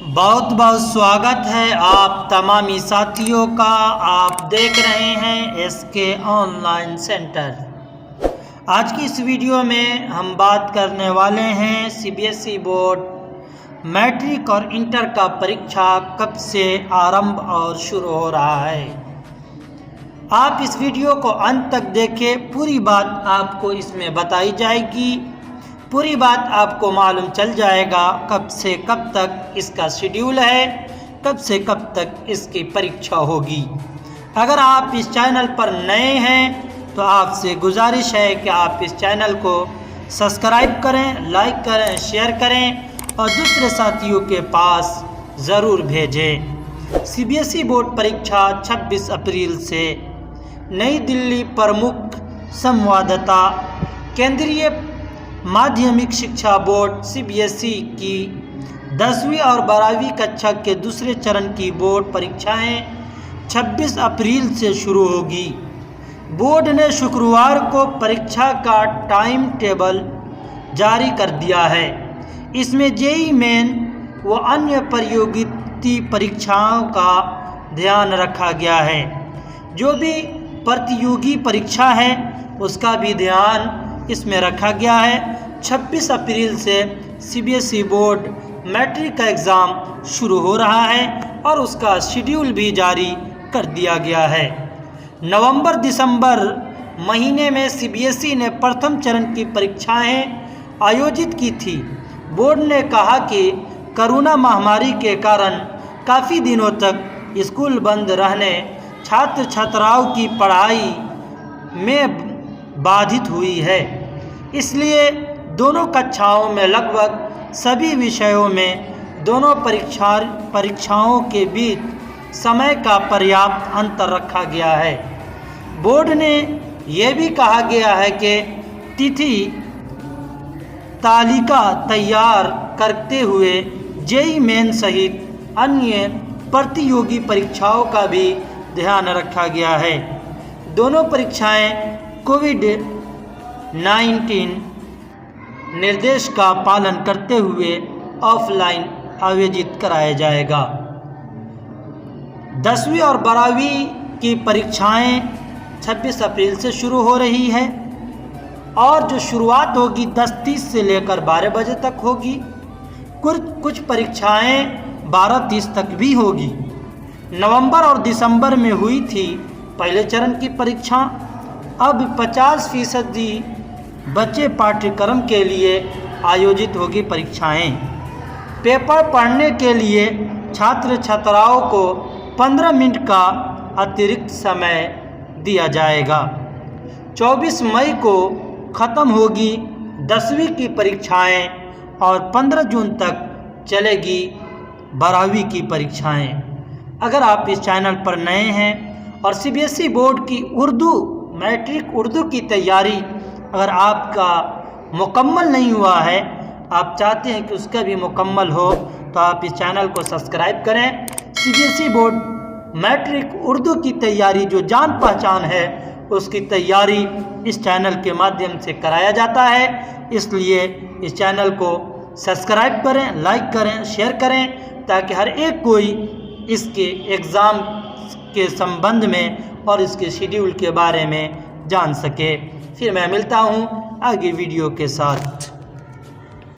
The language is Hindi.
बहुत बहुत स्वागत है आप तमामी साथियों का। आप देख रहे हैं एसके ऑनलाइन सेंटर। आज की इस वीडियो में हम बात करने वाले हैं सीबीएसई बोर्ड मैट्रिक और इंटर का परीक्षा कब से आरंभ और शुरू हो रहा है। आप इस वीडियो को अंत तक देखें, पूरी बात आपको इसमें बताई जाएगी। पूरी बात आपको मालूम चल जाएगा कब से कब तक इसका शेड्यूल है, कब से कब तक इसकी परीक्षा होगी। अगर आप इस चैनल पर नए हैं तो आपसे गुजारिश है कि आप इस चैनल को सब्सक्राइब करें, लाइक करें, शेयर करें और दूसरे साथियों के पास ज़रूर भेजें। सीबीएसई बोर्ड परीक्षा 26 अप्रैल से। नई दिल्ली प्रमुख संवाददाता केंद्रीय माध्यमिक शिक्षा बोर्ड सीबीएसई की 10वीं और 12वीं कक्षा के दूसरे चरण की बोर्ड परीक्षाएं 26 अप्रैल से शुरू होगी। बोर्ड ने शुक्रवार को परीक्षा का टाइम टेबल जारी कर दिया है। इसमें जेईई मेन व अन्य प्रतियोगिता परीक्षाओं का ध्यान रखा गया है। जो भी प्रतियोगी परीक्षा है उसका भी ध्यान इसमें रखा गया है। 26 अप्रैल से सीबीएसई बोर्ड मैट्रिक का एग्ज़ाम शुरू हो रहा है और उसका शेड्यूल भी जारी कर दिया गया है। नवंबर दिसंबर महीने में सीबीएसई ने प्रथम चरण की परीक्षाएं आयोजित की थी। बोर्ड ने कहा कि कोरोना महामारी के कारण काफ़ी दिनों तक स्कूल बंद रहने छात्र छात्राओं की पढ़ाई में बाधित हुई है, इसलिए दोनों कक्षाओं में लगभग सभी विषयों में दोनों परीक्षाओं के बीच समय का पर्याप्त अंतर रखा गया है। बोर्ड ने यह भी कहा गया है कि तिथि तालिका तैयार करते हुए जेईई मेन सहित अन्य प्रतियोगी परीक्षाओं का भी ध्यान रखा गया है। दोनों परीक्षाएं कोविड-19 निर्देश का पालन करते हुए ऑफलाइन आयोजित कराया जाएगा। 10वीं और 12वीं की परीक्षाएं 26 अप्रैल से शुरू हो रही है और जो शुरुआत होगी 10:30 से लेकर 12 बजे तक होगी। कुछ परीक्षाएं 12:30 तक भी होगी। नवंबर और दिसंबर में हुई थी पहले चरण की परीक्षा। अब 50% बच्चे पाठ्यक्रम के लिए आयोजित होगी परीक्षाएं। पेपर पढ़ने के लिए छात्र छात्राओं को 15 मिनट का अतिरिक्त समय दिया जाएगा। 24 मई को ख़त्म होगी 10वीं की परीक्षाएं और 15 जून तक चलेगी 12वीं की परीक्षाएं। अगर आप इस चैनल पर नए हैं और सीबीएसई बोर्ड की मैट्रिक उर्दू की तैयारी अगर आपका मुकम्मल नहीं हुआ है, आप चाहते हैं कि उसका भी मुकम्मल हो, तो आप इस चैनल को सब्सक्राइब करें। सीबीएसई बोर्ड मैट्रिक उर्दू की तैयारी जो जान पहचान है उसकी तैयारी इस चैनल के माध्यम से कराया जाता है, इसलिए इस चैनल को सब्सक्राइब करें, लाइक करें, शेयर करें ताकि हर एक कोई इसके एग्ज़ाम के संबंध में और इसके शेड्यूल के बारे में जान सके। फिर मैं मिलता हूँ आगे वीडियो के साथ।